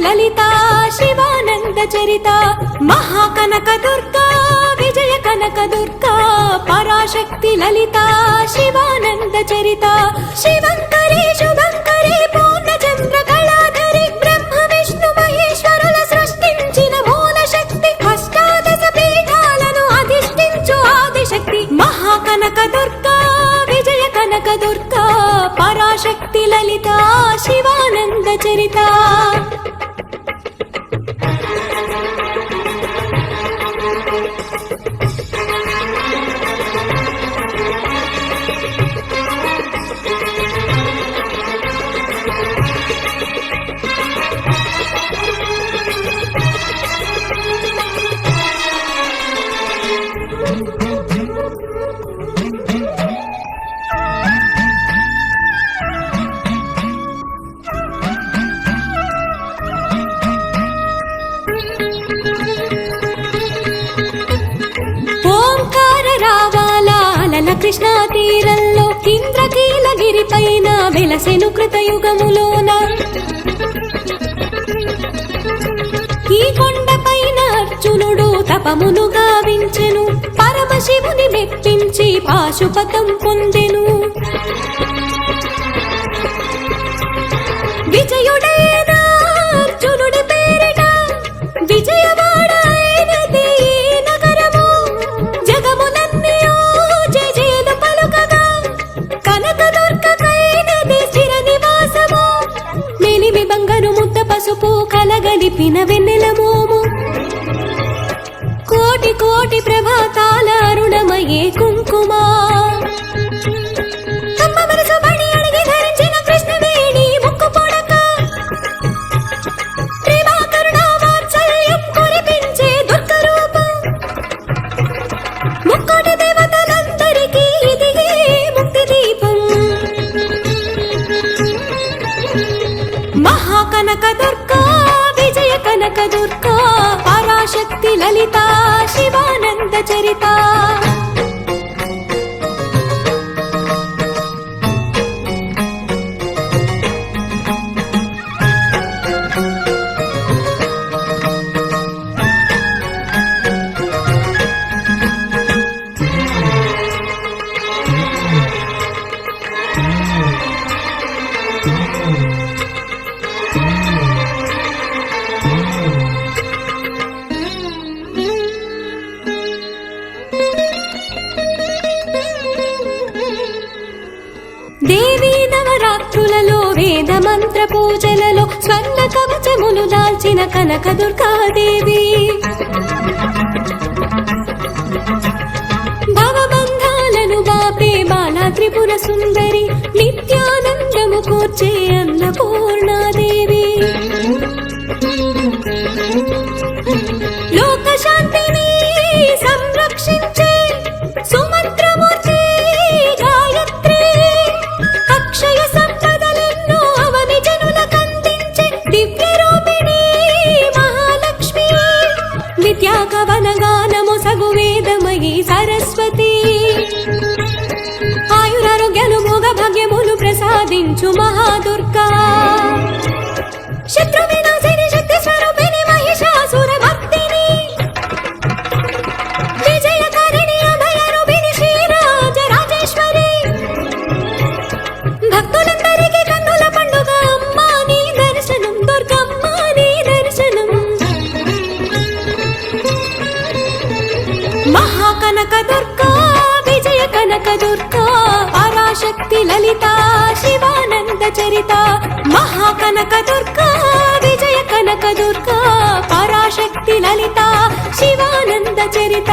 లలితా శివానంద చరిత మహాకనక దుర్గా విజయ కనక దుర్గా పరాశక్తి లలితా శివానంద చరిత శివంకరి శుభంకరి పూర్ణచంద్ర కళాధరి బ్రహ్మ విష్ణు మహేశ్వరుల సృష్టించిన మూల శక్తి అష్టాదశ పీఠాలను అధిష్ఠించు ఆదిశక్తి మహాకనక దుర్గా విజయ కనక దుర్గా పరాశక్తి లలితా శివానంద చరిత కృష్ణా తీరంలో ఇంద్రకీలగిరి పైన వెలసెను కృతయుగములోన ఈ కొండ పైన అర్జునుడు తపమును గావించెను పరమశివుని మెప్పించి పాశుపతం పొందెను విజయుడైన అర్జునుడి పేరిట విజయవాడ అయినది నగరము జగములన్నీ జయజయలు పలుకగా కనకదుర్గకైనది స్థిర నివాసము మెలిమి బంగారు ముద్ద పసుపు కలగలిపిన వెన్నెల మోము కోటి కోటి ప్రభాతాల అరుణమయే కుంకుమా కనక దుర్గా విజయ కనక దుర్గా పరాశక్తి లలితా శివానంద చరిత దేవీ నవరాత్రులలో వేద మంత్ర పూజలలో స్వర్ణ కవచములు దాల్చిన కనక దుర్గాదేవి భవబంధాలను బాపే బాలా త్రిపుర సుందరి నిత్యానందము కూర్చే అన్నపూర్ణాదేవి లోక శాంతిని సంరక్షించే సుమంత్రమూర్తి గాయత్రి అక్షయ సంపదలెన్నో అవని జనులకందించే దివ్య రూపిణి మహాలక్ష్మి విద్యా కవన గానము సగు వేదమయీ సరస్వతి ఆయురారోగ్యాలు భోగ భాగ్యములు ప్రసాదించు మహాదుర్గా శత్రు వినాశిని శక్తి స్వరూపిణి మహిషాసుర భక్తిని విజయకారిణి అభయ రూపిణి శ్రీరాజ రాజేశ్వరి భక్తులందరికీ కన్నుల పండుగ అమ్మా నీ దర్శనం దుర్గమ్మ నీ దర్శనం మహాకనక దుర్గా విజయ కనక దుర్గా పరాశక్తి లలితా శివానంద చరిత మహాకనక దుర్గా విజయ కనక దుర్గా పరాశక్తి లలితా శివానంద చరిత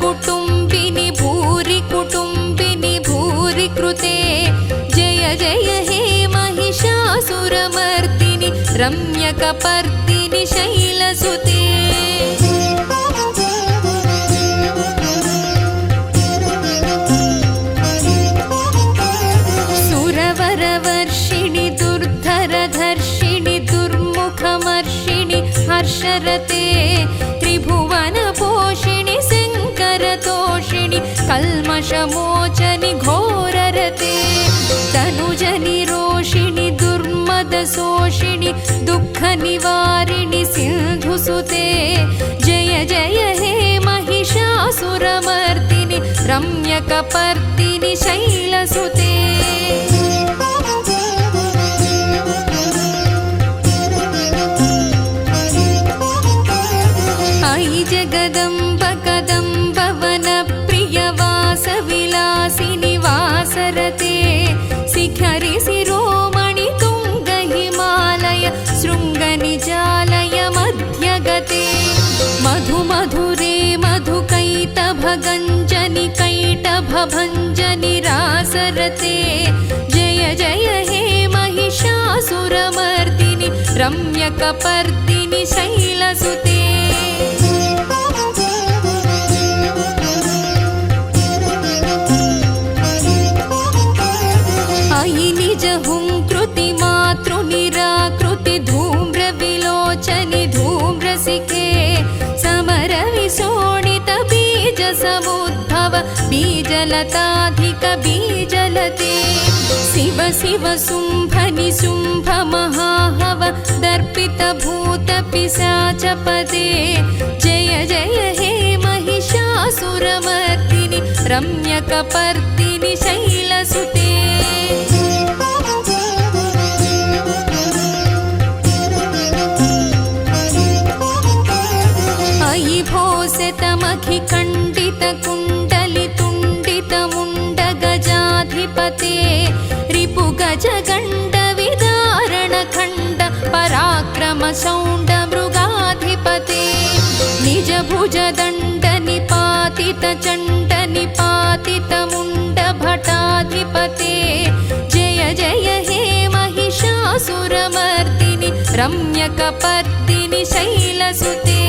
कुटुम्बिनि भूरि कुटुम्बिनि भूरि कृते जय जय हे महिषासुरमर्दिनि रम्यकपर्दिनि शैलसुते सुरवरवर्षिणि दुर्धरधर्षिणि दुर्मुखमर्षिणि हर्षरते त्रिभुवनपोषिणि शङ्करतोषिणि कल्मषमोचनि घोररते तनुजनि रोषिणि दुर्मदशोषिणि दुःखनिवारिणि सिन्धुसुते जय जय हे महिषासुरमर्दिनि रम्यकपर्दिनि शैलसुते अयि जगदम्ब कदम्ब वनप्रियवासविलासिनि वासरते शिखरि शिरोमणि तुङ्ग हिमालय शृङ्गनिजालय मध्यगते मधुमधुरे मधुकैटभगञ्जनि कैटभभञ्जनि रासरते जय जय हे महिषासुरमर्दिनि रम्यकपर्दिनि शैलसुते अयि निज हुङ्कृति मातृनिराकृति धूम्रविलोचनि धूम्रसिके समरविशोणित बीजसमुद्भव बीजलताधिक बीजलते शिव शिव शुम्भनि शुम्भ महाहव दर्पित भूत पिशाचपदे जय जय हे महिषासुरमर्दिनि रम्यकपर्दिनि शैलसुते अयि भोसितमखिखण्डितकुण्डलितुण्डितमुण्डगजाधिपते रिपुगजगण्डविदारणखण्ड पराक्रमशौण्डमृगाधिपते निजभुजदण्डनिपातितचण्डनिपातितमुण्डभटाधिपते जय जय हे महिषासुरमर्दिनि रम्यकपर्दिनि शैलसुते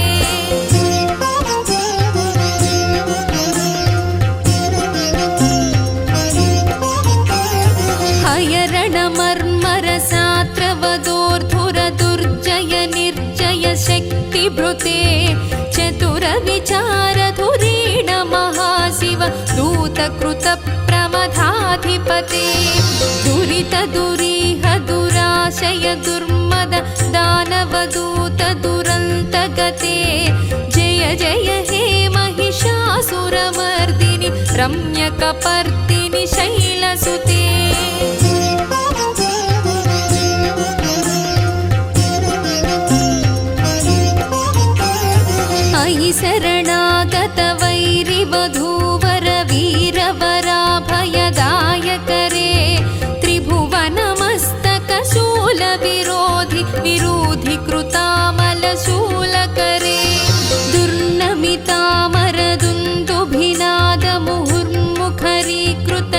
हयरणमर्मरसात्रवदोर्धुरदुर्जय निर्जय शक्तिभृते चतुरविचारधुरीण महाशिव दूतकृतप्रमथाधिपते दुरितदुरीह दुराशय दुर्मद दानवदूत दुरन्तगते जय जय हे महिषासुरमर्दिनि रम्यकपर्दिनि शैलसुते अयि शरणागतवैरिवधूवर वीरवराभयदायकरे त्रिभुवनमस्तकशूलविरोधि विरोधि कृतामलशूलकरे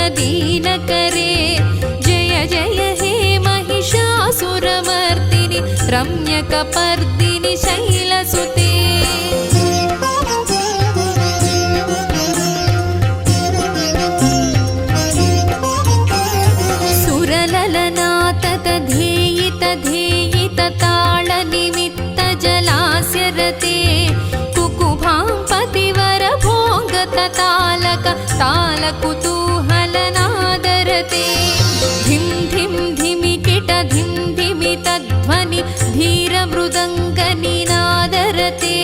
दुर्नमितामरदुन्दुभिनादमुहुर्मुखरीकृतदीनकरे जय जय हे महिषासुरमर्दिनि रम्यकपर्दिनि शैलसुते सुरललनाततधेयितधेयितताळनिमित्तजलास्यरते कुकुभां पतिवरभोगततालक तालकुतूहलनादरते धिं धिं धिमिकिट धिं धिमितध्वनि धीरमृदङ्गनिनादरते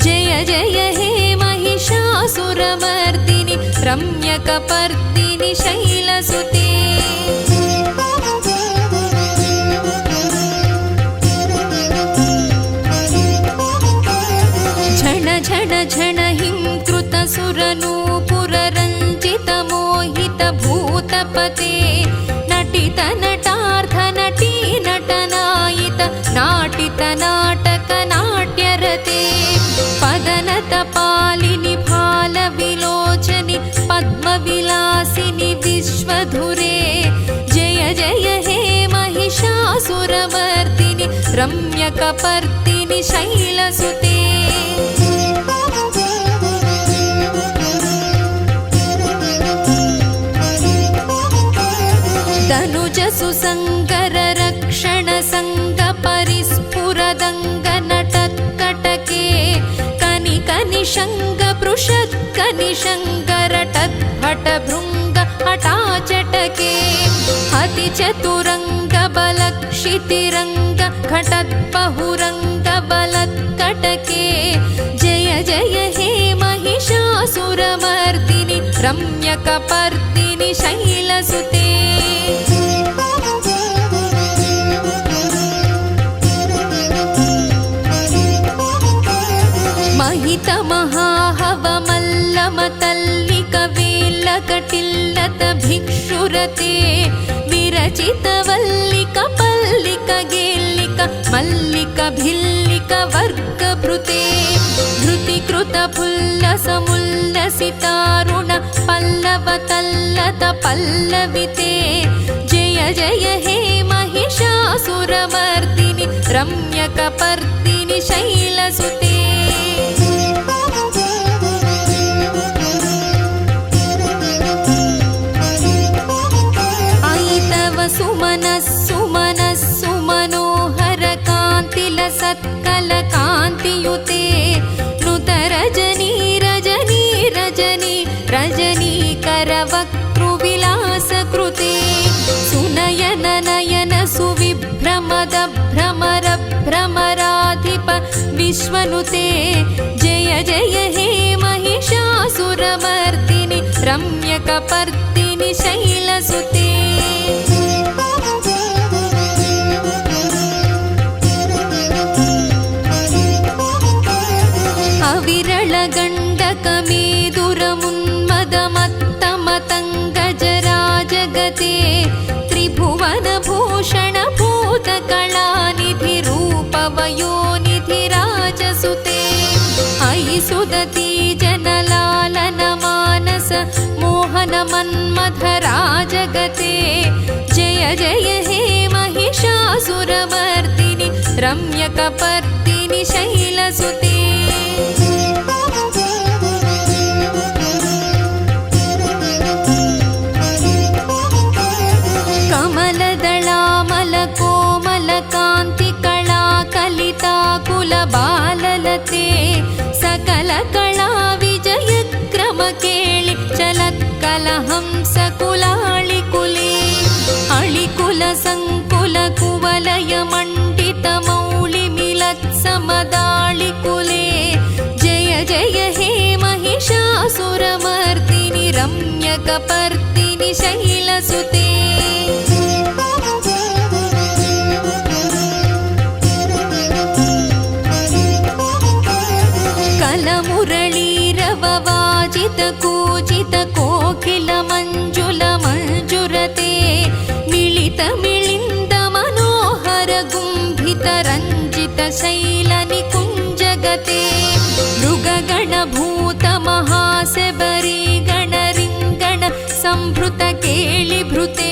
जय जय हे महिषासुरमर्दिनि रम्यकपर्दिनि शैलसुते झण झण झण हिं कृतसुरनूपुररञ्जितमोहितभूतपते नटित नटार्थ नटी नटनायित नाटित नाटक नाट्यरते पदनत पालिनि फाल रम्यकपर्दिनि शैलसुते धनुजसुसङ्गर रक्षण संग परिस्फुरदङ्ग नटत्कटके कनिकनिशङ्ग पृषत्कनिशङ्गरटद्भट भृङ्ग हठाचटके अतिचतुरङ्ग बलक्षितिरङ्ग घटद्बहुरङ्ग बलत्कटके जय जय हे महिषासुरमर्दिनि रम्यकपर्दिनि शैलसुते महित महाहवमल्लमतल्लिक वेल्लकटिल्लत भिक्षुरते विरचित वल्लिक पल्लिक गेल्लिक मल्लिक भिल्लिक वर्गभृते धृतिकृत पुल्लसमुल्लसितारुण पल्लव तल्लत पल्लविते जय जय हे महिषासुरमर्दिनि रम्यकपर्दिनि शैलसुते सुमनोहर कान्तिलसत्कल कान्तियुते नुत रजनी रजनी रजनी रजनीकर वक्तृविलासकृते सुनयन नयन सुविभ्रमद भ्रमर भ्रमराधिप विश्वनुते जय जय हे महिषासुरमर्दिनि रम्यकपर्दिनि शैलसुते अविरलगण्डकमेदुरमुन्मदमत्तमतङ्गजराजगते त्रिभुवनभूषणभूतकलानिधिरूपवयोनिधिराजसुते अयि सुदती जनलालन मानस मोहनमन्मथराजगते जय जय हे महिषासुरमर्दिनि रम्यकपर्दिनि शैलसुते कलिताकुलबाललते सकल कला विजय क्रम केळि चलत्कलहंस कुलाळिकुले अळिकुल संकुल कुवलय मण्डित मौळि मिलत्समदाळिकुले जय जय हे महिषासुरमर्दिनि रम्यकपर्दिनि शैलसुते मुरळीरववाजित कूजित कोकिल मंजुल मंजुरते मिलित मिलिंद मनोहर गुंभित रंजित शैल निकुंजगते मृगगण भूत महासेबरी गण रिंगण संभृत केळिभृते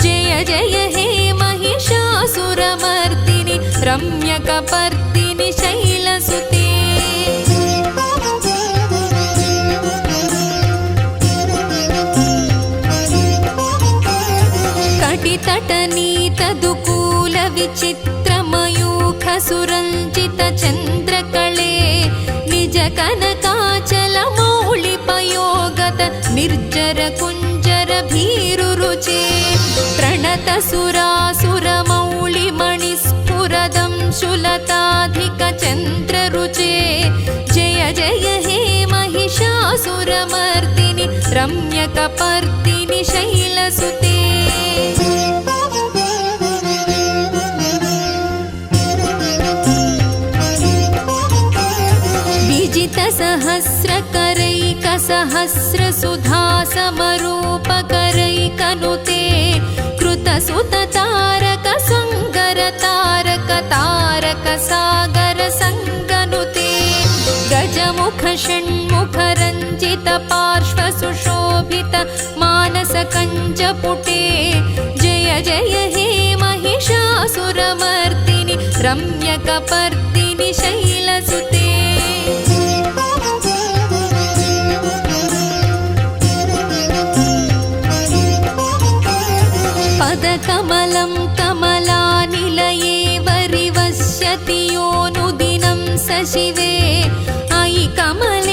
जय जय हे महिषासुरमर्दिनि रम्यकपर्दिनि शैलसुते तटनीतदुकूल विचित्रमयूख सुरञ्जित चन्द्रकळे निज कनकाचल मौलिपयोगत निर्जर कुञ्जर भीरुरुचे प्रणत सुरासुर मौलिमणिस्फुरदं शुलताधिक चन्द्ररुचे जय जय हे महिषासुरमर्दिनि रम्यकपर्दिनि शैलसुते सहस्रकरैकसहस्रसुधासमरूपकरैकनुते कृतसुततारक संगर तारक तारक सागर संगनुते गजमुख षण्मुख रञ्जित पार्श्व सुशोभित मानस कञ्जपुटे जय जय हे महिषासुरमर्दिनि रम्य काम्यकपर्दिनि शैलसुते पदकमलं कमलानिलये वरिवस्यति योऽनुदिनं स शिवे अयि कमले